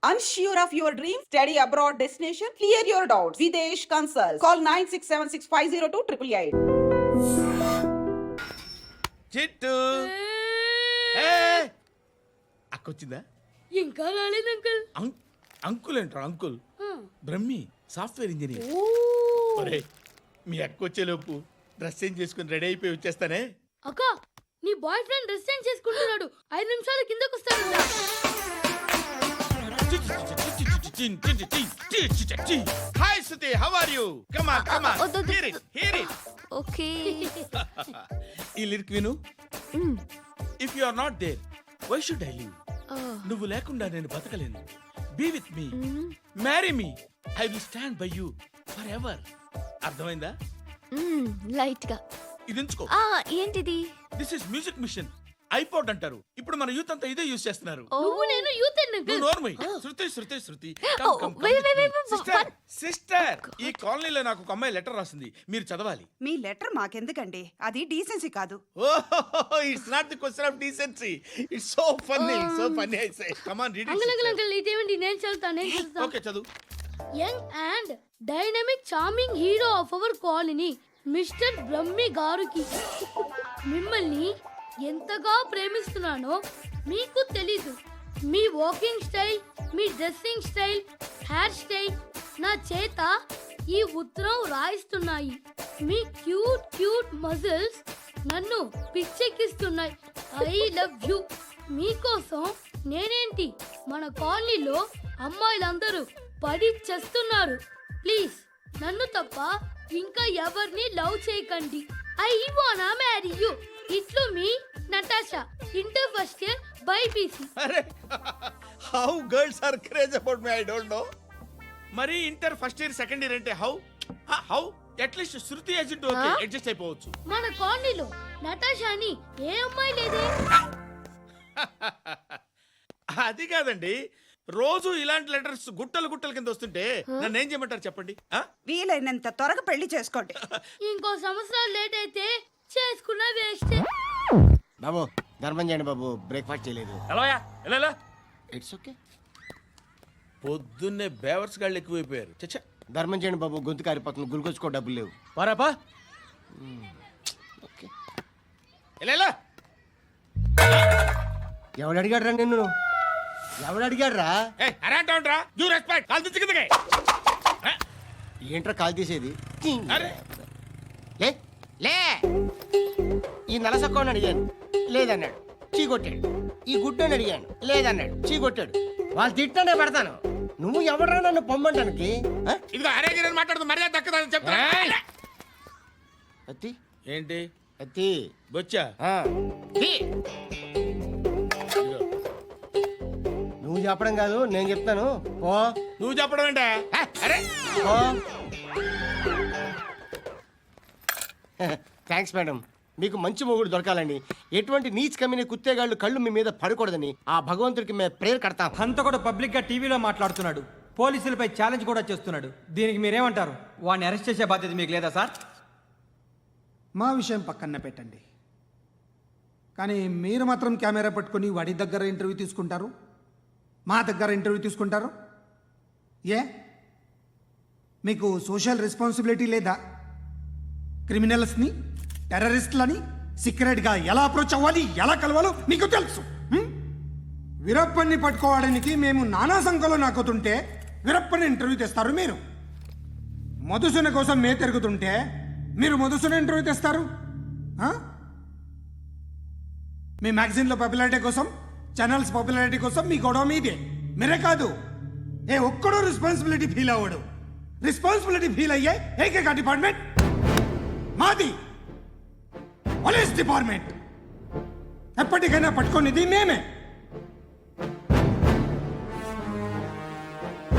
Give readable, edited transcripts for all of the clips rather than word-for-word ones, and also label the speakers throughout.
Speaker 1: Unsure of your dream? Study abroad destination? Clear your doubts. Videsh Consult. Call 9676502888.
Speaker 2: చిట్టు అక్కొచ్చిందా?
Speaker 3: ఇంకా రాలేదు uncle.
Speaker 2: Uncle అంటారు uncle. Brahmi software engineer. ఒరే మీ అక్కొచ్చేలోపు dress change చేసుకుని ready అయిపోయి వచ్చేస్తానే.
Speaker 3: అక్క నీ బాయ్ ఫ్రెండ్ డ్రెస్ చేంజ్ చేసుకుంటున్నాడు. 5 నిమిషాలు కిందకు వస్తాడు.
Speaker 2: Hi Shruti, how are you? Come on come on, hear it.
Speaker 4: Okay.
Speaker 2: ఈ లిరిక్ విను. If you are not there why should I live? నువ్వు లేకుండా నేను బతకలేను. Be with me, marry me, I will stand by you forever. అర్థమైందా?
Speaker 4: Light గా.
Speaker 2: ఇది ఉంచుకో.
Speaker 4: ఏంటిది?
Speaker 2: This is music machine. IPod అంటారు. ఇప్పుడు మన యూత్ అంతా ఇదే యూజ్ చేస్తున్నారు.
Speaker 3: నువ్వు నేను యూత్ అంకుల్.
Speaker 2: శృతి శృతి శృతి.
Speaker 4: wait.
Speaker 2: సిస్టర్, ఈ కాలనీలో నాకు ఒక అమ్మాయి లెటర్ రాసింది, మీరు చదవాలి.
Speaker 1: మీ లెటర్ మాకెందుకండి? అది డీసెన్సీ కాదు.
Speaker 2: It's not the question of decency. It's so funny, so funny. I say come on read it.
Speaker 3: Uncle ఇదేంటి? నేను చదువుతాను.
Speaker 2: ఓకే చదువు.
Speaker 3: Young and dynamic charming hero of our colony mister Brahmi గారికి మిమ్మల్ని ఎంతగా ప్రేమిస్తున్నానో మీకు తెలీదు. మీ వాకింగ్ స్టైల్, మీ డ్రెస్సింగ్ స్టైల్, హెయిర్ స్టైల్ నా చేత ఈ ఉత్తరం రాయిస్తున్నాయి. మీ క్యూట్ క్యూట్ మజిల్స్ నన్ను పిచ్చెక్కిస్తున్నాయి. I love you. మీకోసం నేనేంటి, మన కాలనీలో అమ్మాయిలందరూ పడి చేస్తున్నారు. ప్లీజ్ నన్ను తప్ప ఇంకా ఎవరిని లవ్ చేయకండి. ఐ వానా మ్యారీ యూ. ఇట్లు మీ Natasha, inter first year BiPC.
Speaker 2: అరే how girls are craze about me, I don't know. మరి inter first year second year అంటే how at least Shruti agent okay adjust అయిపోవచ్చు.
Speaker 3: మన కాలనీలో నటాషా అని ఏ అమ్మాయి లేదే.
Speaker 2: అది కాదండి, రోజు ఇలాంటి లెటర్స్ గుట్టలు గుట్టల కింద వస్తుంటే నన్ను ఏం చేయమంటారు చెప్పండి?
Speaker 1: వీలైనంత త్వరగా పెళ్లి చేసుకోండి.
Speaker 3: ఇంకో సంవత్సరాలు లేట్ అయితే చేసుకున్న వేస్టే.
Speaker 5: బాబు ధర్మం చేయండి బాబు, బ్రేక్ఫాస్ట్ చేయలేదు.
Speaker 2: ఎలా
Speaker 5: ఇట్స్ ఓకే.
Speaker 2: పొద్దున్నే బేవర్స్ గాళ్ళు ఎక్కువైపోయారు. చచ్చా,
Speaker 5: ధర్మం చేయండి బాబు, గొంతు కారిపోతుంది, గురికొచ్చుకో డబ్బులు లేవు.
Speaker 2: పారాపా.
Speaker 5: ఓకే.
Speaker 2: ఎలా
Speaker 5: ఎవడు అడిగాడు రా నిన్ను? ఎవడు అడిగాడు రా? ఏంట్రా కాల్ తీసేది? లే లే. ఈ నలసక్కని అడిగాను, లేదన్నాడు, చీ కొట్టాడు. ఈ గుడ్డని అడిగాను, లేదన్నాడు, చీ కొట్టాడు. వాళ్ళు తిట్టానే పెడతాను. నువ్వు ఎవడరా నన్ను పొమ్మంటానికి? అత్తి
Speaker 2: ఏంటి
Speaker 5: అత్తి
Speaker 2: బొచ్చా?
Speaker 5: నువ్వు చెప్పడం కాదు, నేను చెప్తాను. ఓ
Speaker 2: నువ్వు చెప్పడం ఏంటే? అరే
Speaker 5: థ్యాంక్స్ మేడం. మీకు మంచి మొగుడు దొరకాలని, ఎటువంటి నీచ్ కమ్మిన కుత్తేగాళ్ళు కళ్ళు మీ మీద పడకూడదని ఆ భగవంతుడికి మేము ప్రేయర్ కడతాం.
Speaker 6: అంత కూడా పబ్లిక్ గా టీవీలో మాట్లాడుతున్నాడు, పోలీసులపై ఛాలెంజ్ కూడా చేస్తున్నాడు. దీనికి మీరేమంటారు? వాడిని అరెస్ట్ చేసే బాధ్యత మీకు లేదా సార్?
Speaker 7: మా విషయం పక్కన పెట్టండి, కానీ మీరు మాత్రం కెమెరా పట్టుకొని వాడి దగ్గర ఇంటర్వ్యూ తీసుకుంటారు, మా దగ్గర ఇంటర్వ్యూ తీసుకుంటారు. ఏ మీకు సోషల్ రెస్పాన్సిబిలిటీ లేదా? క్రిమినల్స్ని, టెర్రరిస్టులని సీక్రెట్గా ఎలా అప్రోచ్ అవ్వాలి, ఎలా కలవాలో మీకు తెలుసు. వీరప్పన్ని పట్టుకోవడానికి మేము నానా సంఖ్యలో నాకుతుంటే వీరప్పని ఇంటర్వ్యూ తెస్తారు మీరు. మధుసూన కోసం మే తిరుగుతుంటే మీరు మధుసూన ఇంటర్వ్యూ తెస్తారు. మీ మ్యాగజైన్లో పాపులారిటీ కోసం, ఛానల్స్ పాపులారిటీ కోసం మీ గొడవ మీదే. మీరే కాదు, ఏ ఒక్కడో రెస్పాన్సిబిలిటీ ఫీల్ అవ్వడు. రెస్పాన్సిబిలిటీ ఫీల్ అయ్యే ఏకైక డిపార్ట్మెంట్ మాది, పోలీస్ డిపార్ట్మెంట్. ఎప్పటికైనా పట్టుకునేది మేమే.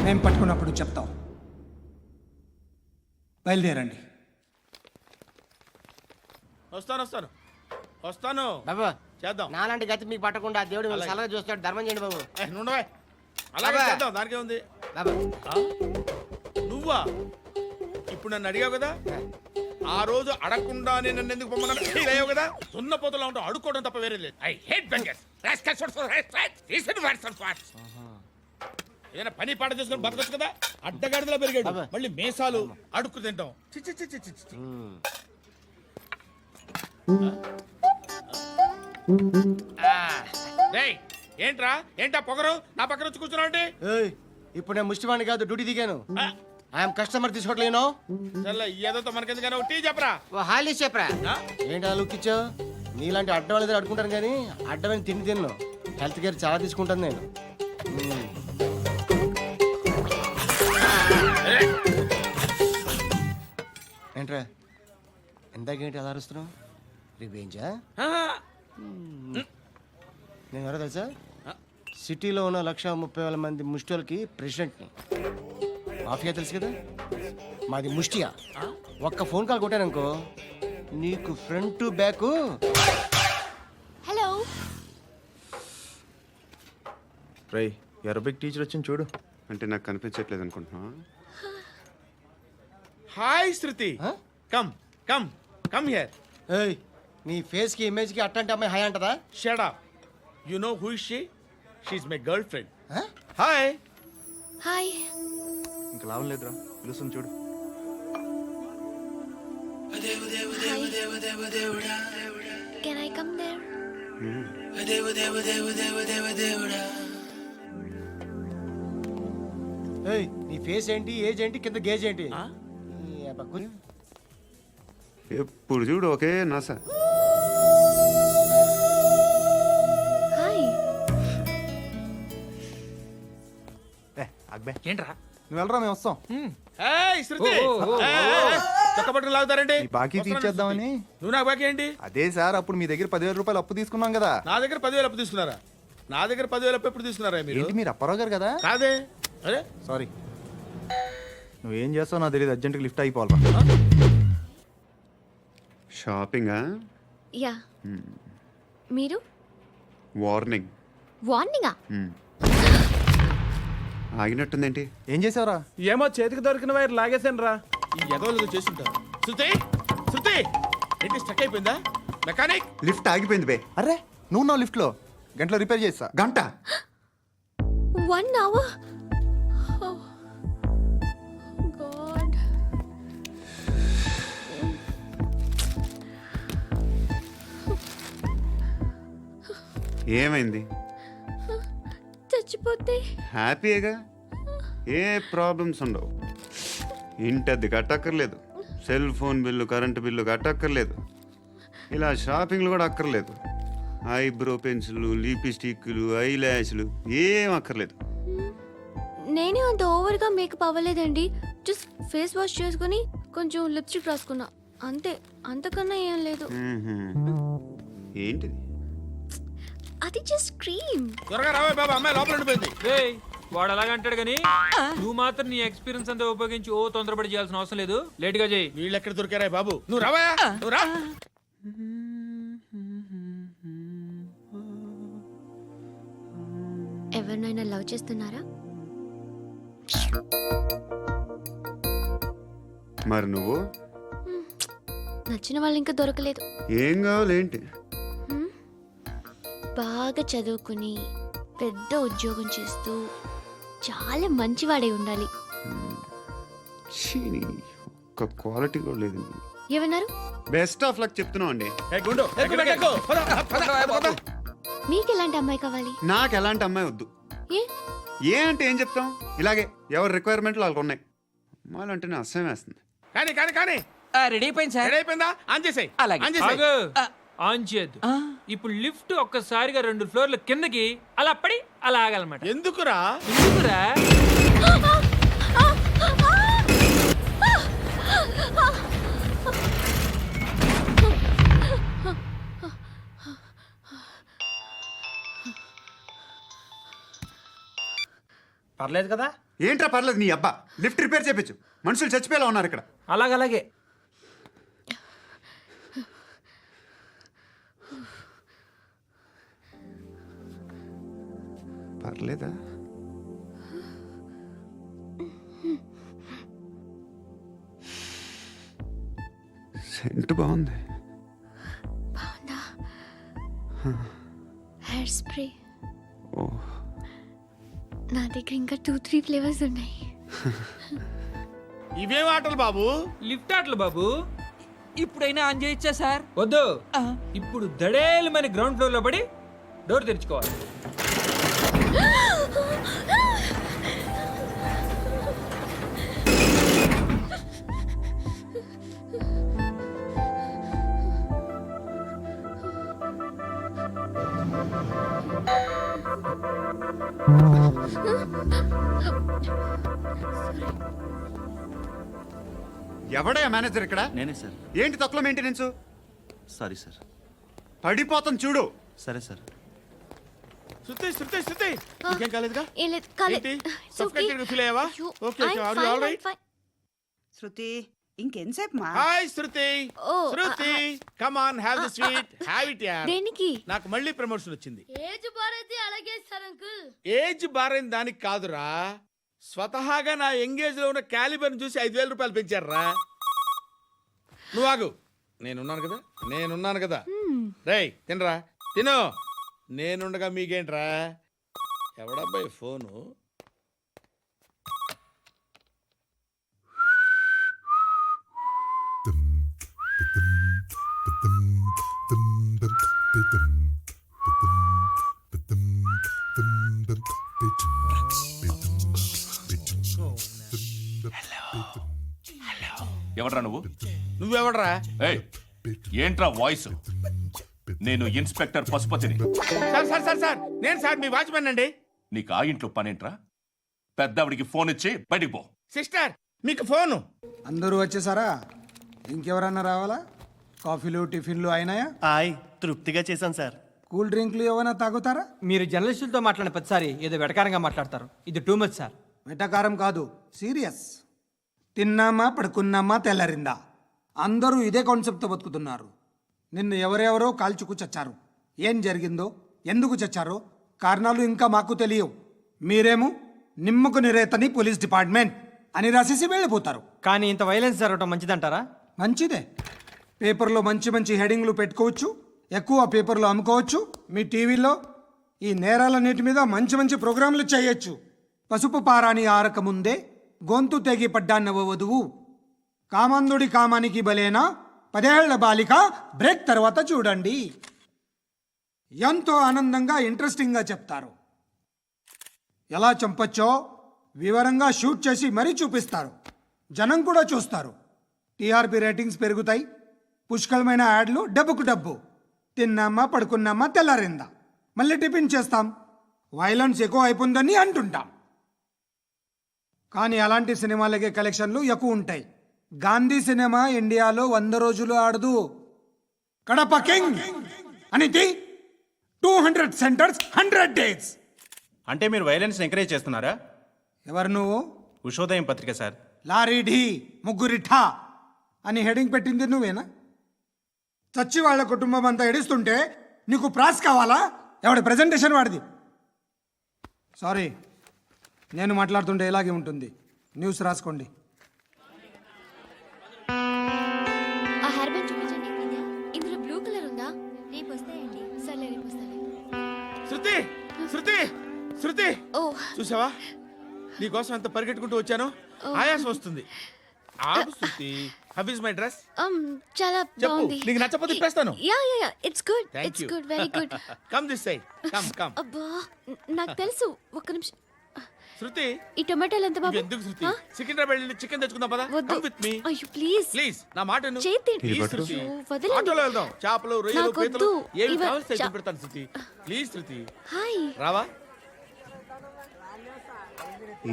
Speaker 7: మేము పట్టుకున్నప్పుడు చెప్తాం. బయలుదేరండి.
Speaker 2: వస్తాను
Speaker 5: బాబు
Speaker 2: చేద్దాం.
Speaker 5: నాలాంటి గతి మీకు పట్టకుండా దేవుడు సలహా చూస్తాడు. ధర్మం చేయండి బాబు.
Speaker 2: నుండవే, అలాగే చేద్దాం, దానికే ఉంది.
Speaker 5: బాబా
Speaker 2: నువ్వా ఇప్పుడు నన్ను అడిగావు కదా, ఆ రోజు అడగకుండా నేను ఎందుకు పొమ్మన్నాను ఫీల్ అయ్యావు కదా. సున్న పోతలా ఉంటావు, అడుక్కోవడం తప్ప వేరే లేదు. I hate bangers. ఏదైనా పని పాట చేసుకుని బతకొచ్చు కదా, అడ్డగాడిదలా పెరిగాడు. మళ్ళీ మేసాలు అడుక్కు తింటాం. చి, చి, చి, చి, చి, చి. రేయ్, ఏంట్రా ఏంటా పొగరు నా పక్కన వచ్చి కూర్చున్నావు అంటే?
Speaker 5: ఏయ్, ఇప్పుడు నేను ముష్టివాణి కాదు, డ్యూటీ దిగాను. ఐఎమ్ కస్టమర్ తీసుకోవట్లేను.
Speaker 2: చల్ల ఏదో మనకెందుకైనా ఒక టీ చెప్పరా.
Speaker 5: ఓ హాలీ చెప్పరా.
Speaker 2: ఆ?
Speaker 5: ఏంటి అలా లుక్ ఇచ్చావు? నీలాంటి అడ్డం వాళ్ళ దగ్గర అడుకుంటాను కానీ అడ్డమైన తిండి తిన్ను. హెల్త్ కేర్ చాలా తీసుకుంటాను నేను. ఏంట్రా ఇందాకేంటి అలా అరుస్తున్నావు? రివేంజా?
Speaker 2: ఆహా.
Speaker 5: నేను ఎవరో తెలుసా? సిటీలో ఉన్న 130,000 మంది ముష్టిలకి ప్రెసిడెంట్ని. మాఫియా తెలుసు కదా, మాది ముష్టియా. ఒక్క ఫోన్ కాల్ కొట్టాననుకో నీకు ఫ్రంట్ టు బ్యాక్.
Speaker 4: హలో.
Speaker 8: రై అరబిక్ టీచర్ వచ్చింది చూడు.
Speaker 9: అంటే నాకు కనిపించట్లేదు అనుకుంటున్నా.
Speaker 2: Hi Shruti.
Speaker 5: Huh?
Speaker 2: Come come come here.
Speaker 5: ఏయ్, నీ ఫేస్ కి ఇమేజ్ కి అట్టంటే అమ్మాయి హాయ్ అంటదా?
Speaker 2: Shut up. You know who is she? She is my girlfriend.
Speaker 5: Huh?
Speaker 2: Hi.
Speaker 4: Hi.
Speaker 8: ఇంకా లాభం లేదురా, పిలుస్తుంది చూడు.
Speaker 4: Can I come there?
Speaker 5: ఏయ్, నీ ఫేస్ ఏంటి, ఏజ్ ఏంటి, కింద గేజ్ ఏంటి? ఈ అబ్బా కు-
Speaker 9: ఎప్పుడు చూడు ఒకే నాస.
Speaker 4: హాయ్.
Speaker 8: అక్బే
Speaker 2: ఏంట్రా?
Speaker 8: నువ్వు వెళ్ళరా, మేము వస్తాం.
Speaker 2: హాయ్ శృతి. చక్క పట్టుకుని లాగుతారండి.
Speaker 8: ఈ బాకీ తీర్చేద్దామని.
Speaker 2: నువ్వు నాకు బాకీ ఏంటి?
Speaker 8: అదే సార్, అప్పుడు మీ దగ్గర 10,000 రూపాయలు అప్పు తీసుకున్నాం కదా.
Speaker 2: నా దగ్గర 10,000 అప్పు తీసుకున్నారా? నా దగ్గర 10,000 అప్పు ఎప్పుడు తీసుకున్నారా మీరు?
Speaker 8: ఏంటి మీరు అప్పారావు గారు కదా?
Speaker 2: కాదే. అరే
Speaker 8: సారీ. నువ్వేం చేస్తావు నాకు తెలియదు, అర్జెంట్గా లిఫ్ట్ అయిపోవాలరా.
Speaker 9: షాపింగా?
Speaker 4: యా. మీరు?
Speaker 9: వార్నింగ్.
Speaker 4: వార్నింగా?
Speaker 9: ఆగినట్టుందేంటి?
Speaker 8: ఏం చేసావురా?
Speaker 6: ఏమో చేతికి దొరికిన వైర్ లాగేసాను రా.
Speaker 2: ఈ ఎదవలు చేస్తుంటారు. శృతి శృతి ఏంటి స్టక్ అయిపోయిందా? మెకానిక్.
Speaker 9: లిఫ్ట్ ఆగిపోయింది బే.
Speaker 8: అరే నువ్వు నా లిఫ్ట్లో గంటలో రిపేర్ చేస్తా.
Speaker 9: గంట?
Speaker 4: 1 hour? Oh. God.
Speaker 9: ఏమైంది?
Speaker 4: చచ్చిపోతే?
Speaker 9: హ్యాపీగా, ఏ ప్రాబ్లమ్స్ ఉండవు. ఇంటి అద్దె కట్టక్కర్లేదు, cell phone bill, current bill కట్టక్కర్లేదు, ఇలా షాపింగ్లు కూడా అక్కర్లేదు. ఐబ్రో పెన్సిల్లు, లిప్స్టిక్లు, ఐ ల్యాష్లు ఏం అక్కర్లేదు.
Speaker 4: నేనే అంత ఓవర్గా మేకప్ అవ్వలేదండి. జస్ట్ ఫేస్ వాష్ చేసుకుని కొంచెం లిప్స్టిక్ రాసుకున్నా అంతే. అంతకన్నా ఏం లేదు.
Speaker 9: ఏంటిది?
Speaker 4: అది జస్ట్ క్రీమ్.
Speaker 2: త్వరగా రావే బాబా, అమ్మాయి లోపల ఉండిపోయింది.
Speaker 10: వాడు అలాగంటాడు కానీ నువ్వు మాత్రం నీ ఎక్స్పీరియన్స్ అంతా ఉపయోగించి ఓ తొందరపడి చేయాల్సిన అవసరం లేదు. లేట్ గా చేయి.
Speaker 2: వీళ్ళు ఎక్కడ దొరికారా బాబు? నువ్వు రావా, నువ్వు రా.
Speaker 4: ఎవరినైనా లవ్ చేస్తున్నారా?
Speaker 9: మరి నువ్వు?
Speaker 4: నచ్చిన వాళ్ళు ఇంకా దొరకలేదు.
Speaker 9: ఏం కావాలేంటి?
Speaker 4: బాగా చదువుకుని పెద్ద ఉద్యోగం చేస్తూ చాలా మంచివాడై ఉండాలి.
Speaker 9: ఛీ, ఒక్క క్వాలిటీ కూడా లేదు.
Speaker 4: ఏమన్నారు?
Speaker 9: బెస్ట్ ఆఫ్ లక్ చెప్తున్నావు అండి.
Speaker 2: ఏ గుండు, ఎక్కు, ఎక్కు. పద, పద, పద.
Speaker 4: మీకు ఎలాంటి అమ్మాయి కావాలి?
Speaker 9: నాకు ఎలాంటి అమ్మాయి వద్దు.
Speaker 4: ఏ?
Speaker 9: ఏ అంటే ఏం చెప్తాం, ఇలాగే ఎవరి రిక్వైర్మెంట్లు వాళ్ళకు ఉన్నాయి. అమ్మాయిలు అంటేనే అసహ్యం వేస్తుంది.
Speaker 2: కానీ కానీ కానీ
Speaker 11: రెడీ అయిపోయింది సార్.
Speaker 2: రెడీ అయిపోయిందా? ఆన్ చేసేయ్.
Speaker 11: అలాగే.
Speaker 2: ఆన్ చేసేయ్.
Speaker 10: ఆగు. ఆన్ చేయద్దు. ఇప్పుడు లిఫ్ట్ ఒక్కసారిగా 2 ఫ్లోర్ల కిందకి అలా పడి అలా ఆగాలన్నమాట.
Speaker 2: ఎందుకురా?
Speaker 10: ఎందుకురా?
Speaker 6: పర్లేదు కదా?
Speaker 9: ఏంట్రా పర్లేదు నీ అబ్బా, లిఫ్ట్ రిపేర్ చేయించు. మనుషులు చచ్చిపోయేలా ఉన్నారు ఇక్కడ.
Speaker 6: అలాగలాగే.
Speaker 9: పర్లేదా? సెంట్ బాగుంది.
Speaker 4: బాగుందా? Hair spray.
Speaker 9: ఓ
Speaker 4: నా దగ్గర ఇంకా 2-3 ఫ్లేవర్స్ ఉన్నాయి.
Speaker 2: ఇవేం ఆటలు బాబు?
Speaker 10: లిఫ్ట్ ఆటలు బాబు.
Speaker 11: ఇప్పుడైనా ఆన్ చేయొచ్చా సార్?
Speaker 10: వద్దు, ఇప్పుడు దడేలు మన గ్రౌండ్ ఫ్లోర్ లో పడి డోర్ తెరుచుకోవాలి.
Speaker 9: ఎవడయ్యా మేనేజర్ ఇక్కడ?
Speaker 8: నేనే సార్.
Speaker 9: ఏంటి తక్కువ మెయింటెనెన్స్?
Speaker 8: Sorry sir.
Speaker 9: పడిపోతాం చూడు.
Speaker 8: సరే సార్.
Speaker 2: శృతి శృతి శృతి ఇంకేం కాలేదుగా?
Speaker 4: ఏం లేదు, కాలేదు.
Speaker 2: ఏంటి?
Speaker 4: It's okay.
Speaker 2: Suffocated గా feel అయ్యావా?
Speaker 4: అయ్యో,
Speaker 2: Okay, okay.
Speaker 4: I'm
Speaker 2: Are you
Speaker 4: fine,
Speaker 2: all right?
Speaker 4: I'm fine.
Speaker 1: శృతి ఇంకెంతసేపు మా
Speaker 2: hi Shruti.
Speaker 4: Oh,
Speaker 2: Shruti come on have the sweet. Have it యార్.
Speaker 4: దేనికి?
Speaker 2: నాకు మళ్ళీ ప్రమోషన్ వచ్చింది.
Speaker 3: ఏజ్ బారైతే అలాగే సార్ అంకుల్.
Speaker 2: ఏజ్ బారైన దానికి కాదురా, స్వతహాగా నా ఎంగేజ్ లో ఉన్న క్యాలిబర్ చూసి 5,000 రూపాయలు పెంచారా. నువ్వు ఆగు, నేనున్నాను కదా. రేయ్ తినరా, తిను. నేనుండగా మీకేంట్రా? ఎవడబ్బాయి ఫోను?
Speaker 12: ఎవడ్రా నువ్వు?
Speaker 2: నువ్వెవడరా?
Speaker 12: ఏయ్, ఏంట్రా వాయిస్? నేను ఇన్స్పెక్టర్ పశుపతిని.
Speaker 2: సార్ నేను సార్ మీ వాచ్మెన్ అండి.
Speaker 12: నీకు ఆ ఇంట్లో పనేంట్రా? పెద్దవిడికి ఫోన్ ఇచ్చి బయటికి పో.
Speaker 2: సిస్టర్ మీకు ఫోను.
Speaker 7: అందరూ వచ్చేసారా? ఇంకెవరన్నా రావాలా? కాఫీలు టిఫిన్లు అయినాయా?
Speaker 8: తృప్తిగా చేశాను సార్.
Speaker 7: కూల్ డ్రింక్లు ఏమైనా తాగుతారా?
Speaker 6: మీరు జర్నలిస్టులతో మాట్లాడిన ప్రతిసారి ఏదో వెటకారంగా మాట్లాడతారు. ఇది టూ మచ్ సార్.
Speaker 7: వెటకారం కాదు, సీరియస్. తిన్నామా పడుకున్నామా తెల్లరిందా, అందరూ ఇదే కాన్సెప్ట్తో బతుకుతున్నారు. నిన్ను ఎవరెవరో కాల్చుకు చచ్చారు. ఏం జరిగిందో, ఎందుకు చచ్చారో కారణాలు ఇంకా మాకు తెలియవు. మీరేమో నిమ్మకు నిరేతని పోలీస్ డిపార్ట్మెంట్ అని రాసేసి వెళ్ళిపోతారు.
Speaker 6: కానీ ఇంత వైలెన్స్ జరగటం మంచిదంటారా?
Speaker 7: మంచిదే. పేపర్లో మంచి మంచి హెడింగ్లు పెట్టుకోవచ్చు, ఎక్కువ పేపర్లు అమ్ముకోవచ్చు. మీ టీవీలో ఈ నేరాలన్నిటి మీద మంచి మంచి ప్రోగ్రాంలు చేయొచ్చు. పసుపు పారాని ఆరక ముందే గొంతు తెగి పడ్డాన్నవ వధువు, కామందుడి కామానికి బలేనా 10 ఏళ్ల బాలిక బ్రేక్ తర్వాత చూడండి. ఎంతో ఆనందంగా ఇంట్రెస్టింగ్గా చెప్తారు. ఎలా చంపచ్చో వివరంగా షూట్ చేసి మరీ చూపిస్తారు. జనం కూడా చూస్తారు. టీఆర్పీ రేటింగ్స్ పెరుగుతాయి. పుష్కలమైన యాడ్లు, డబ్బుకు డబ్బు. తిన్నామా పడుకున్నామా తెల్లారిందా, మళ్ళీ టిఫిన్ చేస్తాం. వైలెన్స్ ఎక్కువ అయిపోయిందని అంటుంటాం. కానీ అలాంటి సినిమాలకే కలెక్షన్లు ఎక్కువ ఉంటాయి. గాంధీ సినిమా ఇండియాలో 100 రోజులు ఆడదు. కడప కింగ్ అనితి 200 సెంటర్స్ 100 డేస్.
Speaker 8: అంటే మీరు వైలెన్స్ ఎంకరేజ్ చేస్తున్నారా?
Speaker 7: ఎవరు నువ్వు?
Speaker 8: ఉషోదయం పత్రిక సార్.
Speaker 7: లారీ ఢీ ముగ్గురిఠా అని హెడింగ్ పెట్టింది నువ్వేనా? చచ్చి వాళ్ళ కుటుంబం అంతా ఎడుస్తుంటే నీకు ప్రాస్ కావాలా? ఎవడి ప్రెజెంటేషన్ వాడిది. సారీ, నేను మాట్లాడుతుంటే ఇలాగే ఉంటుంది. న్యూస్ రాసుకోండి.
Speaker 4: ఆ హెయిర్ బ్యాండ్ చూపించండి. ఇందులో బ్లూ కలర్ ఉందా? రేపు వస్తాయండి. సర్లే, రేపు వస్తాలే.
Speaker 2: శృతి శృతి శృతి
Speaker 4: ఓ,
Speaker 2: చూసావా, నీకోసం ఎంత పరిగెట్టుకుంటూ వచ్చాను. ఆయాసం వస్తుంది. ఆగు Shruti. How is my dress?
Speaker 4: చాలా
Speaker 2: చెప్పు,
Speaker 4: బాగుంది.
Speaker 2: నీకు నచ్చకపోతే తిప్పేస్తాను.
Speaker 4: Yeah yeah yeah, it's good.
Speaker 2: Thank
Speaker 4: it's
Speaker 2: you.
Speaker 4: Good, very good.
Speaker 2: Come this side. Come
Speaker 4: అబ్బా, నాకు తెలుసు. ఒక్క నిమిషం.
Speaker 2: శృతి.
Speaker 4: ఈ టొమాటోలు ఎంత బాబు?
Speaker 2: ఎందుకు శృతి? సికింద్రాబాద్ వెళ్ళి చికెన్ తెచ్చుకుందాం పదా.
Speaker 4: వద్దు.
Speaker 2: కమ్ విత్ మీ
Speaker 4: అయ్యో ప్లీజ్
Speaker 2: ప్లీజ్. నా మాట విను.
Speaker 4: చేతి
Speaker 2: ప్లీజ్ శృతి.
Speaker 4: అయ్యో, వదలండి.
Speaker 2: ఆటోలో వెళ్దాం. చేపలు, రొయ్యలు,
Speaker 4: నాకు
Speaker 2: పీతలు
Speaker 4: వద్దు.
Speaker 2: ఏమి
Speaker 4: ఇవ-
Speaker 2: కావాలి
Speaker 4: చా-
Speaker 2: పెడతాను శృతి. Please Shruti.
Speaker 4: హాయ్.
Speaker 2: రావా?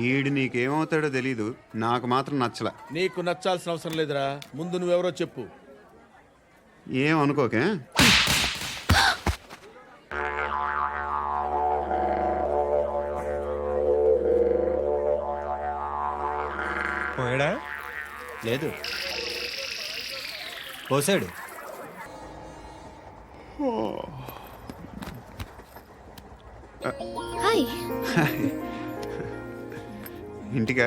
Speaker 9: ఈడు నీకేమవుతాడో తెలీదు, నాకు మాత్రం నచ్చలా.
Speaker 2: నీకు నచ్చాల్సిన అవసరం లేదురా. ముందు నువ్వెవరో చెప్పు.
Speaker 9: ఏం అనుకోకే.
Speaker 8: పోయాడా? లేదు, పోసాడు.
Speaker 4: హాయ్.
Speaker 9: ఇంటికా?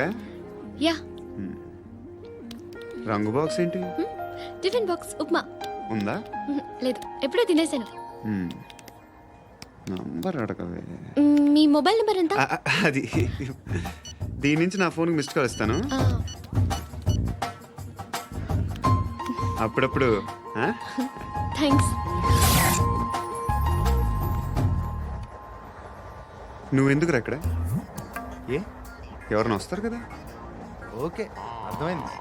Speaker 4: యా.
Speaker 9: రంగు బాక్స్ ఏంటి?
Speaker 4: Tiffin box upma.
Speaker 9: ఉందా?
Speaker 4: లేదు, ఎప్పుడో తినేసాను.
Speaker 9: మ్మ్. నంబర్ అడగవే.
Speaker 4: మీ మొబైల్ నెంబర్ ఎంత?
Speaker 9: అది దీని నుంచి నా ఫోన్కి మిస్డ్ కాల్ ఇస్తాను. అప్పుడప్పుడు ఆ?
Speaker 4: థ్యాంక్స్.
Speaker 9: నువ్వెందుకు అక్కడ?
Speaker 8: ఏ
Speaker 9: ఎవరైనా వస్తారు కదా.
Speaker 8: ఓకే అర్థమైంది.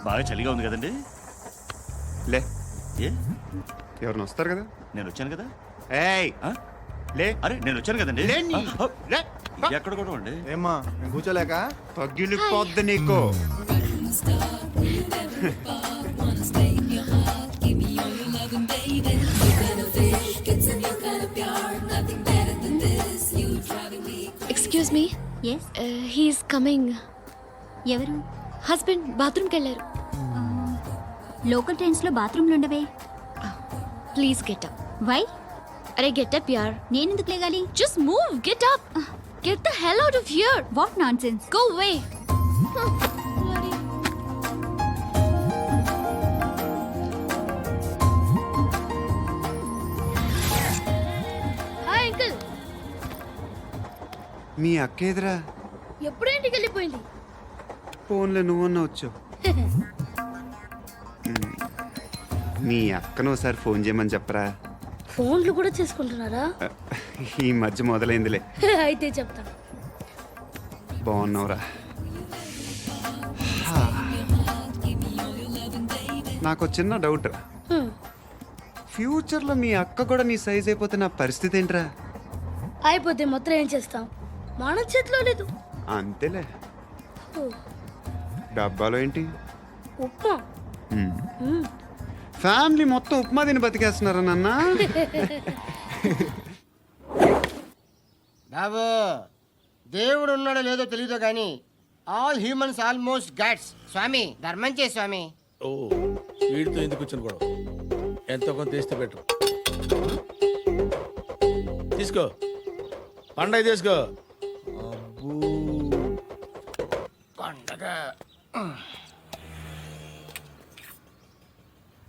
Speaker 12: బాగా చలిగా ఉంది కదండి.
Speaker 9: లే,
Speaker 12: ఏ
Speaker 9: ఎవరైనా వస్తారు కదా.
Speaker 12: నేను వచ్చాను కదా.
Speaker 9: ఏయ్
Speaker 12: ఆ?
Speaker 9: లే,
Speaker 12: అరే నేను వచ్చాను కదండి.
Speaker 9: లే నీ.
Speaker 12: ఆ,
Speaker 9: లే.
Speaker 12: ఎక్కడ కూడా అండి.
Speaker 8: ఏమ్మా నేను కూర్చోలేక?
Speaker 9: పగిలిపోద్ది నీకు.
Speaker 4: Excuse me.
Speaker 13: Yes
Speaker 4: he's coming.
Speaker 13: ఎవరు?
Speaker 4: హస్బెండ్ బాత్రూమ్కి వెళ్ళారు.
Speaker 13: లోకల్ ట్రైన్స్లో బాత్రూమ్లు ఉండవే.
Speaker 4: Please get up.
Speaker 13: వై?
Speaker 4: అరే గెట్ అప్ యార్.
Speaker 13: నేనెందుకు లేగాలి?
Speaker 4: Just move. Get up. Get the hell out of here.
Speaker 13: What nonsense.
Speaker 4: Go away. Hi uncle.
Speaker 9: మీ అక్క ఎదురా.
Speaker 3: ఎప్పుడు ఇంటికి వెళ్ళిపోయింది?
Speaker 9: ఫోన్లో నువ్వన్నా వచ్చావు. మీ అక్కను ఒకసారి ఫోన్ చేయమని చెప్పరా.
Speaker 3: ఫోన్లు కూడా చేసుకుంటున్నారా?
Speaker 9: ఈ మధ్య మొదలైందిలే.
Speaker 3: అయితే చెప్తా.
Speaker 9: బాగున్నావురా. నాకు చిన్న డౌట్ రా. ఫ్యూచర్లో మీ అక్క కూడా నీ సైజ్ అయిపోతే నా పరిస్థితి ఏంట్రా?
Speaker 3: అయిపోతే మొత్తం ఏం చేస్తాం? మన చేతిలో లేదు.
Speaker 9: అంతేలే. డబ్బాలో ఏంటి?
Speaker 3: ఉప్మా.
Speaker 9: ఫ్యామిలీ మొత్తం ఉప్మా తిని బతికేస్తున్నారా నాన్న?
Speaker 5: బాబు, దేవుడు ఉన్నాడో లేదో తెలియదు కానీ ఆల్ హ్యూమన్స్ ఆల్మోస్ట్ గాడ్స్. స్వామి ధర్మం చే స్వామి.
Speaker 2: ఓ, వీడితో ఎందుకు వచ్చిన గొడవ? ఎంతో కొంత తీస్తే పెట్టు. తీసుకో, పండగ తీసుకో.
Speaker 5: పండగ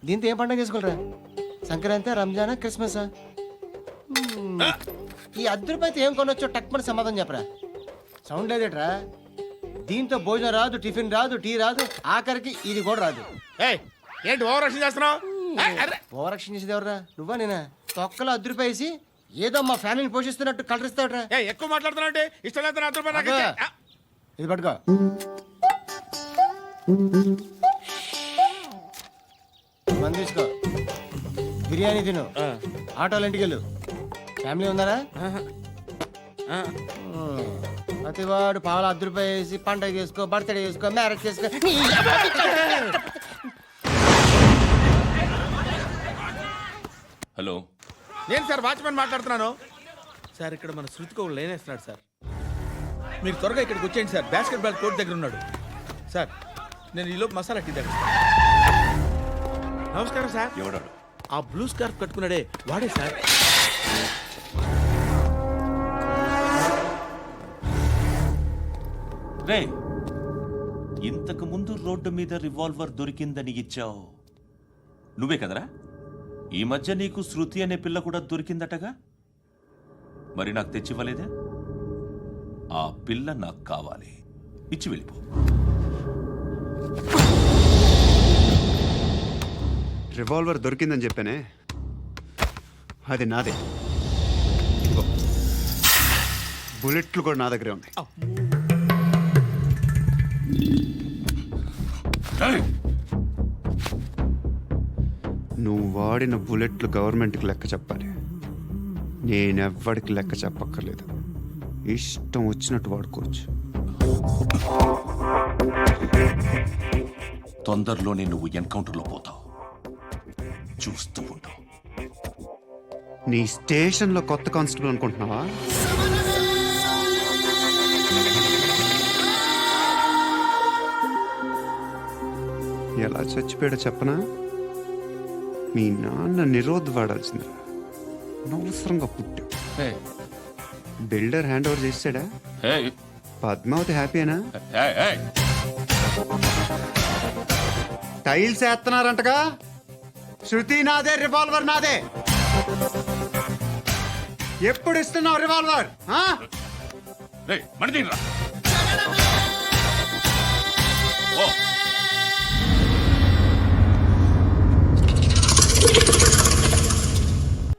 Speaker 5: దీంతో ఏం పండగ చేసుకోలేరా? సంక్రాంతి, రంజానా, క్రిస్మసా? ఈ అద్దరిపైతే ఏం కొనొచ్చో టక్మని సమాధానం చెప్పరా. సౌండ్ లేదేట్రా? దీంతో భోజనం రాదు, టిఫిన్ రాదు, టీ రాదు, ఆఖరికి ఇది కూడా రాదు.
Speaker 2: ఏయ్, ఏంటి ఓవర్ రక్షణ చేస్తున్నావు?
Speaker 5: ఓవరాక్షన్ చేసేది ఎవరా? నువ్వా నేనా? తొక్కలో అద్దరిపేసి ఏదో మా ఫ్యామిలీని పోషిస్తున్నట్టు కలరిస్తావుట్రా.
Speaker 2: ఎక్కువ మాట్లాడుతున్నావు అంటే ఇష్టం లేదు. నా రూపాయలు నాకు ఇచ్చే.
Speaker 5: ఇది పట్టుకో. మంది తీసుకో, బిర్యానీ తిను, ఆటోలు ఇంటికి వెళ్ళు. ఫ్యామిలీ ఉందారా? ప్రతివాడు పావులు ₹10 వేసి పండగ చేసుకో, బర్త్డే చేసుకో, మ్యారేజ్ చేసుకో.
Speaker 12: హలో,
Speaker 2: నేను సార్ వాచ్మెన్ మాట్లాడుతున్నాను. సార్ ఇక్కడ మన శృతికో లేనేస్తున్నాడు సార్. మీరు త్వరగా ఇక్కడికి వచ్చేయండి సార్. బాస్కెట్ బాల్ కోర్ట్ దగ్గర ఉన్నాడు సార్. నేను ఈలోపు మసాలా టీ దగ్గర. నమస్కారం సార్.
Speaker 12: ఎవడాడు?
Speaker 2: ఆ బ్లూ స్కార్ఫ్ కట్టుకున్నాడే వాడే సార్.
Speaker 12: రే, ఇంతకు ముందు రోడ్డు మీద రివాల్వర్ దొరికిందని ఇచ్చావు నువ్వే కదరా? ఈ మధ్య నీకు శృతి అనే పిల్ల కూడా దొరికిందటగా? మరి నాకు తెచ్చివ్వలేదే? ఆ పిల్ల నాకు కావాలి. ఇచ్చి వెళ్ళిపో.
Speaker 9: రివాల్వర్ దొరికిందని చెప్పానే, అది నాదే. ఇదిగో, బుల్లెట్లు కూడా నా దగ్గరే ఉన్నాయి. నువ్వు వాడిన బుల్లెట్లు గవర్నమెంట్కి లెక్క చెప్పాలి. నేనెవ్వడికి లెక్క చెప్పక్కర్లేదు. ఇష్టం వచ్చినట్టు వాడుకోవచ్చు.
Speaker 12: తొందరలోనే నువ్వు ఎన్కౌంటర్లో పోతావు. చూస్తూ ఉంటావు.
Speaker 9: నీ స్టేషన్లో కొత్త కానిస్టేబుల్ అనుకుంటున్నావా? ఎలా చచ్చిపోయాడో చెప్పనా? మీ నాన్న నిరోధ్ వాడాల్సింది. అనవసరంగా పుట్టావు. బిల్డర్ హ్యాండ్ ఓవర్ చేసాడా? పద్మావతి హ్యాపీనా? టైల్స్ వేస్తున్నారంటగా? శృతి నాదే, రివాల్వర్ నాదే. ఎప్పుడు ఇస్తున్నావు రివాల్వర్?
Speaker 2: మణిదీన్రా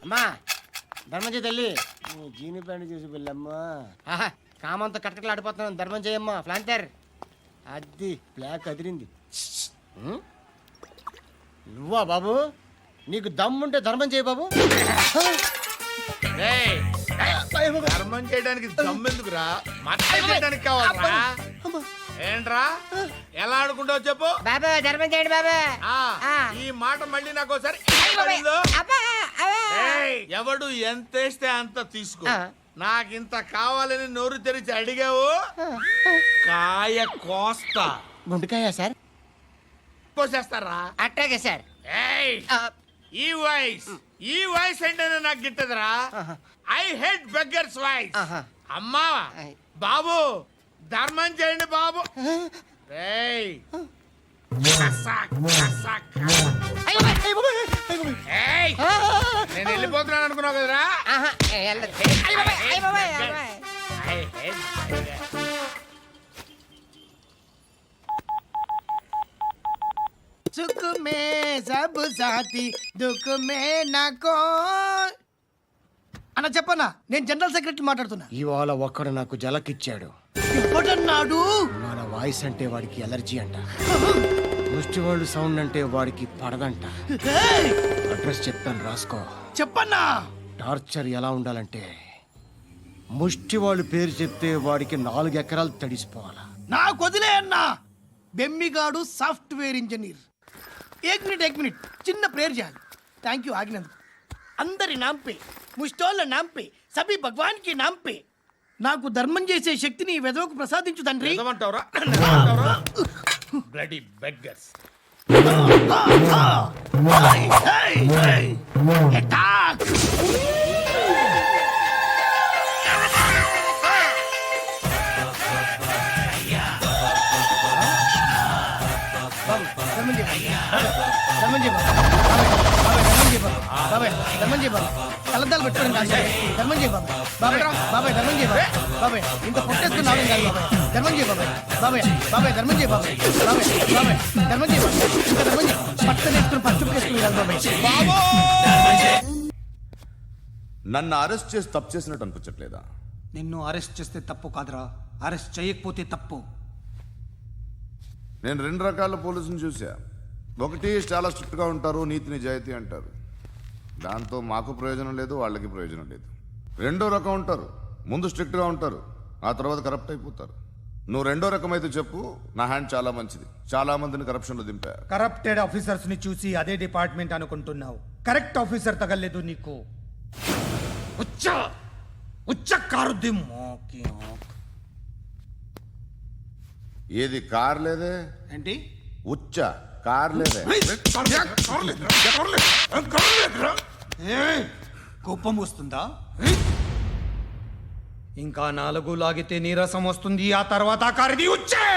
Speaker 5: అమ్మా ధర్మం చేయి తల్లి. జీని ప్యాంట్ చూసి వెళ్ళమ్మా. ఆహా కామంతో కటకట్లు ఆడిపోతున్నాను. ధర్మం చేయమ్మా. ఫ్లాంతర్ అది బ్లాక్ అదిరింది. నువ్వా బాబు? నీకు దమ్ముంటే ధర్మం చేయి బాబు.
Speaker 2: ధర్మం చేయడానికి దమ్మెందుకురా? మర్డర్ చేయడానికి కావాలరా? ఏంట్రా ఎలా ఆడుకుంటావు చెప్పు.
Speaker 5: బాబా ధర్మం చేయండి బాబా.
Speaker 2: ఈ మాట మళ్ళీ నాకు ఒకసారి ఎవడు ఎంత వేస్తే అంత తీసుకో. నాకింత కావాలని నోరు తెరిచి అడిగావు, కాయ కోస్తా.
Speaker 5: గుండెకాయ సార్?
Speaker 2: కోసేస్తారా?
Speaker 5: అట్టాగే సార్.
Speaker 2: ఈ వాయిస్ అంటేనే నాకు గిట్టదురా. I hate beggars voice. అమ్మా బాబు ధర్మం చేయండి బాబు. ఏయ్ నేను వెళ్ళిపోతున్నాను అనుకున్నావు కదరా.
Speaker 5: సుఖ మే సబ్ సాథీ దుఃఖ మే నాకో.
Speaker 7: అన్న చెప్పన్నా, నేను జనరల్ సెక్రటరీ మాట్లాడుతున్నా.
Speaker 5: ఇవాళ ఒక్కడు నాకు జలకిచ్చాడు.
Speaker 7: ఎవడన్నాడు?
Speaker 5: మన వాయిస్ అంటే వాడికి ఎలర్జీ అంట. ముష్టి వాళ్ళు సౌండ్ అంటే వాడికి పడదంట. అడ్రస్ చెప్తాను రాసుకో.
Speaker 7: చెప్పన్నా.
Speaker 5: టార్చర్ ఎలా ఉండాలంటే ముష్టి వాళ్ళు పేరు చెప్తే వాడికి 4 ఎకరాలు తడిసిపోవాలా.
Speaker 7: నాకు వదిలే అన్నా. బెమ్మిగాడు సాఫ్ట్వేర్ ఇంజనీర్. ఏక్ మినిట్ చిన్న ప్రేయర్ చేయాలి. థ్యాంక్ యూ ఆగినందుకు. అందరి నాంపే, ముష్టోళ్ళ నాంపే, సభి భగవాన్ కి నాంపే నాకు ధర్మం చేసే శక్తిని ఈ వెదవకు ప్రసాదించు తండ్రి.
Speaker 2: Bloody beggars.
Speaker 7: కలద్దాలు పెట్టుకోండి కాదు. ధర్మం చేయ బాబాయ్. బాబాయ్ ధర్మం చేయ బాబాయ్. ఇంత పొట్టేసుకున్నావు కాదు బాబాయ్. ధర్మం చేయ బాబాయ్. ధర్మం చేయ బాబాయ్. ధర్మం చేయ ఇంకా ధర్మం చేయ. పట్టణ వేసుకుని పచ్చుకు వేసుకుని బాబాయ్.
Speaker 8: నన్ను అరెస్ట్ చేసి తప్పు చేసినట్టు అనిపించట్లేదా?
Speaker 7: నిన్ను అరెస్ట్ చేస్తే తప్పు కాదురా, అరెస్ట్ చేయకపోతే తప్పు.
Speaker 8: నేను 2 రకాల పోలీసుని చూసా. ఒకటి చాలా స్ట్రిక్ట్గా ఉంటారు, నీతి నిజాయితీ అంటారు. దాంతో మాకు ప్రయోజనం లేదు, వాళ్ళకి ప్రయోజనం లేదు. 2వ రకం ఉంటారు, ముందు స్ట్రిక్ట్గా ఉంటారు, ఆ తర్వాత కరప్ట్ అయిపోతారు. నువ్వు 2వ రకం అయితే చెప్పు. నా హ్యాండ్ చాలా మంచిది, చాలా మందిని కరప్షన్లో దింపా.
Speaker 7: కరప్టెడ్ ఆఫీసర్స్ ని చూసి అదే డిపార్ట్మెంట్ అనుకుంటున్నావు. కరెక్ట్ ఆఫీసర్ తగలేదు నీకు. ఉచ్చ కారు
Speaker 8: ఏది కార్ లేదే
Speaker 7: ఏంటి?
Speaker 8: ఉచ్చ కార్ లేదే.
Speaker 7: కోపం వస్తుందా? ఇంకా 4 లాగితే నీరసం వస్తుంది. ఆ తర్వాత కారిది ఉచ్చే.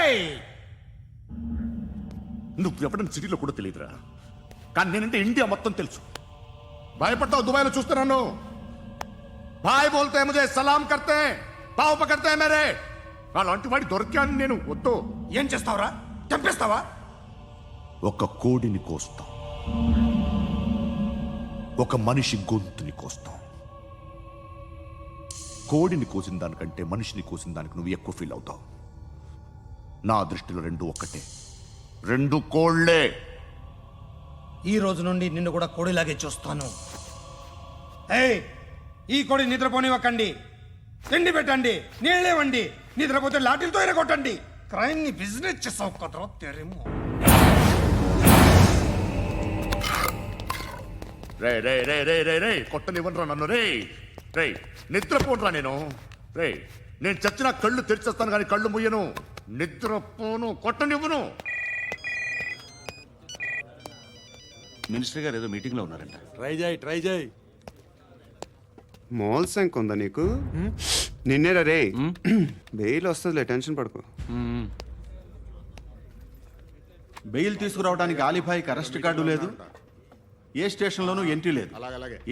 Speaker 8: నువ్వు ఎప్పుడైనా సిటీలో కూడా తెలియదురా, కానీ నేనంటే ఇండియా మొత్తం తెలుసు. భయపడతావు? దుబాయ్లో చూస్తున్నాను. భాయ్ బోల్తే ముజే సలాం కర్తే పావు పకర్తే మేరే. అలాంటి వాడి దొరికాను నేను. వద్దు.
Speaker 7: ఏం చేస్తావురా? చంపేస్తావా?
Speaker 8: ఒక కోడిని కోస్తాం, ఒక మనిషి గొంతుని కోస్తాం. కోడిని కోసిన దానికంటే మనిషిని కోసిన దానికి నువ్వు ఎక్కువ ఫీల్ అవుతావు. నా దృష్టిలో 2 ఒక్కటే, 2 కోళ్లే.
Speaker 7: ఈ రోజు నుండి నిన్ను కూడా కోడిలాగే చూస్తాను. ఏయ్, ఈ కోడి నిద్రపోనివ్వకండి. తిండి పెట్టండి, నీళ్ళేవండి. నిద్రపోతే లాఠీలతో ఎరగొట్టండి. క్రైమ్ ని బిజినెస్ చేసావు కదరా తెరేమో.
Speaker 8: రే రే రే రే రే రే కొట్టనివ్వనరా నన్ను. రే రే నిద్రపోనరా నేను. రే నేను చచ్చిన కళ్ళు తెరిచేస్తాను కానీ కళ్ళు ముయ్యను. నిద్రపోను, కొట్టనివ్వను.
Speaker 12: మినిస్టర్ గారు ఏదో మీటింగ్ లో ఉన్నారంట.
Speaker 2: ట్రై చేయి.
Speaker 9: మోల్ సంక్ ఉందా నీకు? నిన్నేరా రే. బెయిల్ వస్తుందిలే, టెన్షన్ పడుకో.
Speaker 8: బెయిల్ తీసుకురావడానికి ఆలిభాయికి అరెస్ట్ కార్డు లేదు,
Speaker 14: ఏ స్టేషన్లోనూ ఎంట్రీ లేదు.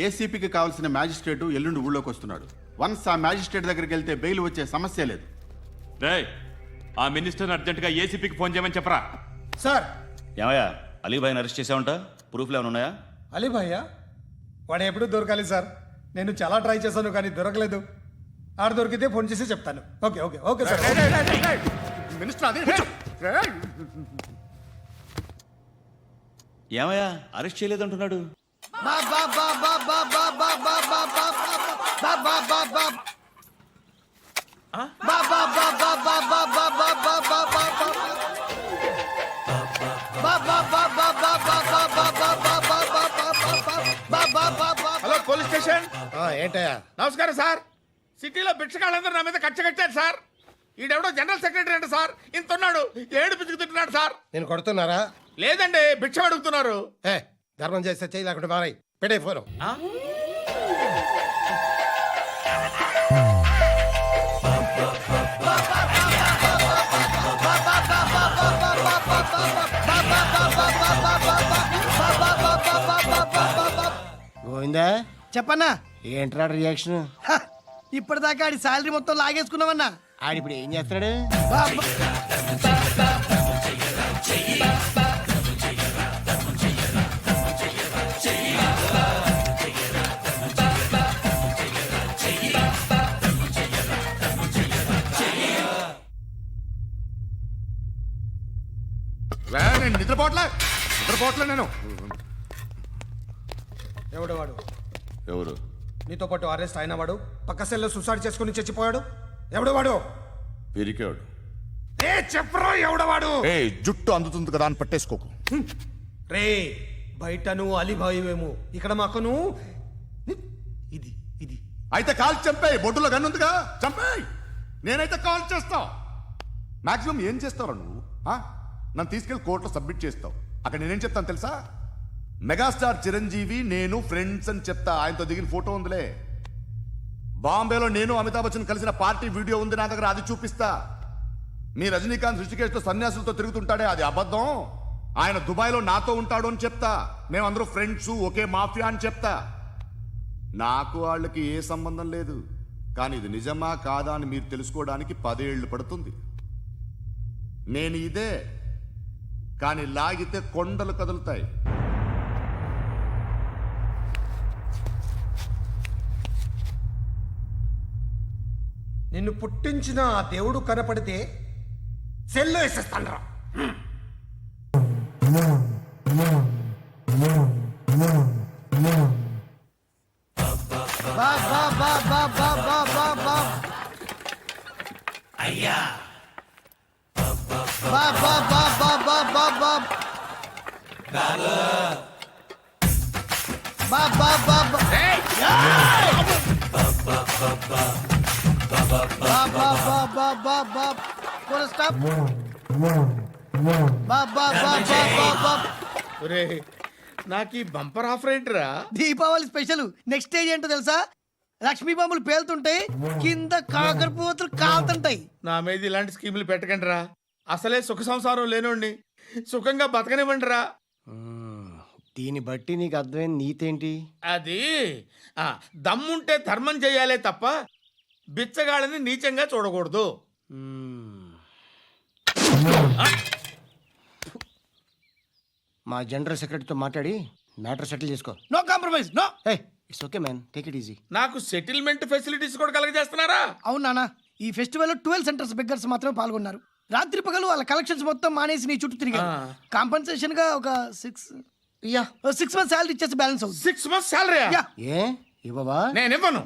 Speaker 14: ఏసీపీకి కావాల్సిన మ్యాజిస్ట్రేటు ఎల్లుండి ఊళ్ళోకి వస్తున్నాడు. వన్స్ ఆ మ్యాజిస్ట్రేట్ దగ్గరికి వెళ్తే బెయిల్ వచ్చే సమస్య లేదు.
Speaker 12: రేయ్, ఆ మినిస్టర్ అర్జెంటుగా ఏసీపీకి ఫోన్ చేయమని చెప్పరా.
Speaker 7: సార్.
Speaker 12: ఏమయ్యా, అలీబాయిని అరెస్ట్ చేసావంట? ప్రూఫ్లు ఏమైనా ఉన్నాయా?
Speaker 7: అలీ భయ్యా వాడు ఎప్పుడు దొరకాలి సార్. నేను చాలా ట్రై చేశాను కానీ దొరకలేదు. ఆడ దొరికితే ఫోన్ చేసి చెప్తాను. Okay okay okay sir.
Speaker 8: Minister అదే
Speaker 12: ఏమయ్యా, అరెస్ట్ చేయలేదంటున్నాడు.
Speaker 2: Hello police station.
Speaker 5: ఏంటయ్యా?
Speaker 2: నమస్కారం సార్. సిటీలో భిక్షగాళ్ళందరూ నా మీద కచ్చ కట్టారు సార్. ఈడెవడో జనరల్ సెక్రటరీ అంట సార్. ఇంత ఉన్నాడు, ఏడు పిచ్చుకు తింటున్నాడు సార్.
Speaker 5: నేను కొడుతున్నారా?
Speaker 2: లేదండి, భిక్ష అడుగుతున్నారు.
Speaker 5: ఏ ధర్మం చేస్తే చెయ్యి లేకుండా మారాయి. పెట్టే ఫోను. గోవిందా,
Speaker 11: చెప్పన్నా.
Speaker 5: ఏంట్రా రియాక్షన్?
Speaker 11: ఇప్పటిదాకా ఆడి శాలరీ మొత్తం లాగేసుకున్నావన్నా.
Speaker 5: ఆడిప్పుడు ఏం చేస్తున్నాడు?
Speaker 8: నేను నిద్రపోవట్లే నేను.
Speaker 7: ఎవడు వాడు?
Speaker 8: ఎవరు?
Speaker 7: నీతో పాటు అరెస్ట్ అయిన వాడు, పక్క సెల్లో సూసైడ్ చేసుకుని చచ్చిపోయాడు. ఎవడు వాడు?
Speaker 8: పిరికాడు.
Speaker 7: ఏ చెప్పరా ఎవడవాడు?
Speaker 8: ఏ జుట్టు అందుతుంది కదా అని పట్టేసుకోకు.
Speaker 7: రే బయట నువ్వు అలీబాయివేమో, ఇక్కడ మాకు నువ్వు ఇది ఇది.
Speaker 8: అయితే కాల్ చంపేయి. బొడ్డులో గన్నుందిగా, చంపేయి. నేనైతే కాల్ చేస్తా. మాక్సిమం ఏం చేస్తావు నువ్వు? నన్ను తీసుకెళ్లి కోర్టులో సబ్మిట్ చేస్తావు. అక్కడ నేనేం చెప్తాను తెలుసా? మెగాస్టార్ చిరంజీవి నేను ఫ్రెండ్స్ అని చెప్తా. ఆయనతో దిగిన ఫోటో ఉందిలే. బాంబేలో నేను అమితాబ్ బచ్చన్ కలిసిన పార్టీ వీడియో ఉంది నా దగ్గర, అది చూపిస్తా. మీ రజనీకాంత్ ఋషికేష్తో సన్యాసులతో తిరుగుతుంటాడే, అది అబద్ధం. ఆయన దుబాయ్లో నాతో ఉంటాడు అని చెప్తా. మేమందరూ ఫ్రెండ్స్, ఒకే మాఫియా అని చెప్తా. నాకు వాళ్ళకి ఏ సంబంధం లేదు. కానీ ఇది నిజమా కాదా అని మీరు తెలుసుకోవడానికి 10 ఏళ్ళు పడుతుంది. నేను ఇదే, కానీ లాగితే కొండలు కదులుతాయి.
Speaker 7: నిన్ను పుట్టించిన ఆ దేవుడు కనపడితే సెల్లో వేసేస్తాను.
Speaker 5: అయ్యా
Speaker 2: నాకు ఈ బంపర్ ఆఫర్ ఏంట్రా?
Speaker 11: దీపావళి స్పెషల్. నెక్స్ట్ స్టేజ్ ఏంటో తెలుసా? లక్ష్మీ బాంబులు పేలుతుంటాయి, కింద కాకరపువ్వుతులు కాలుతుంటాయి.
Speaker 2: నా మీద ఇలాంటి స్కీములు పెట్టకండి రా. అసలే సుఖ సంసారం లేనోడిని సుఖంగా బతకనివ్వండి రా.
Speaker 5: దీన్ని బట్టి నీకు అర్థమైన నీతేంటి?
Speaker 2: అది దమ్ముంటే ధర్మం చేయాలే తప్ప బిచ్చగాళ్ళని నీచంగా చూడకూడదు.
Speaker 5: మా జనరల్ సెక్రటరీతో మాట్లాడి మ్యాటర్ సెటిల్ చేసుకో.
Speaker 11: No compromise, no.
Speaker 5: It's okay man, take it easy.
Speaker 2: నాకు సెటిల్మెంట్ ఫెసిలిటీస్ కూడా కలగజేస్తున్నారా?
Speaker 11: అవును నాన్న, ఈ ఫెస్టివల్ 12 సెంటర్స్ బెగ్గర్స్ మాత్రమే పాల్గొన్నారు. రాత్రి పగలు వాళ్ళ కలెక్షన్స్ మొత్తం మానేసి నీ చుట్టూ తిరిగారు. కాంపన్సేషన్ గా ఒక 6 మంత్స్ శాలరీ ఇచ్చేసి బ్యాలెన్స్ అవుతుంది.
Speaker 2: 6 months శాలరీ?
Speaker 5: ఏ ఇవ్వవా?
Speaker 2: నేను ఇవ్వను.